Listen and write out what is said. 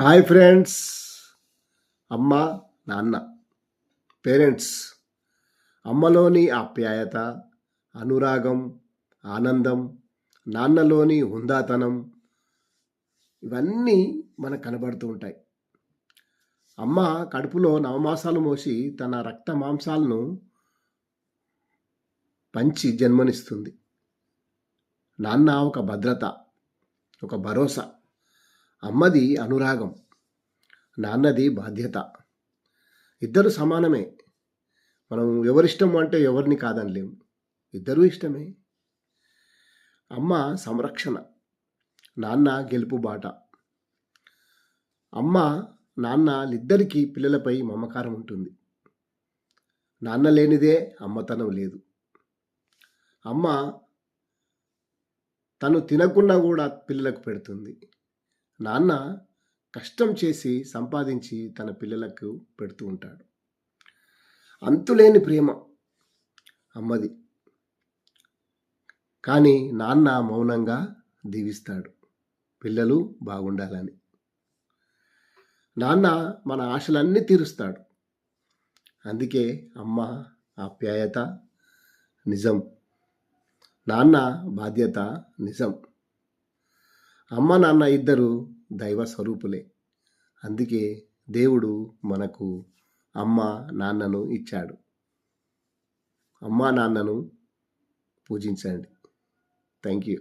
Hi friends. అమ్మ, నాన్న, parents. అమ్మలోని ఆప్యాయత, అనురాగం, ఆనందం, నాన్నలోని హుందాతనం ఇవన్నీ మనకు కనబడుతూ ఉంటాయి. అమ్మ కడుపులో నవమాసాలు మోసి తన రక్త మాంసాలను పంచి జన్మనిస్తుంది. నాన్న ఒక భద్రత, ఒక భరోసా. అమ్మది అనురాగం, నాన్నది బాధ్యత. ఇద్దరు సమానమే. మనం ఎవరిష్టం అంటే ఎవరిని కాదనలేము. ఇద్దరూ ఇష్టమే. అమ్మ సంరక్షణ, నాన్న గెలుపు బాట. అమ్మ, నాన్నలిద్దరికీ పిల్లలపై మమకారం ఉంటుంది. నాన్న లేనిదే అమ్మతనం లేదు. అమ్మ తను తినకున్నా కూడా పిల్లలకు పెడుతుంది. నాన్న కష్టం చేసి సంపాదించి తన పిల్లలకు పెడుతూ ఉంటాడు. అంతులేని ప్రేమ అమ్మది. కానీ నాన్న మౌనంగా దీవిస్తాడు, పిల్లలు బాగుండాలని. నాన్న మన ఆశలన్నీ తీరుస్తాడు. అందుకే అమ్మ ఆప్యాయత నిజం, నాన్న బాధ్యత నిజం. అమ్మ నాన్న ఇద్దరు దైవ స్వరూపులే. అందుకే దేవుడు మనకు అమ్మ నాన్నను ఇచ్చాడు. అమ్మా నాన్నను పూజించండి. Thank you.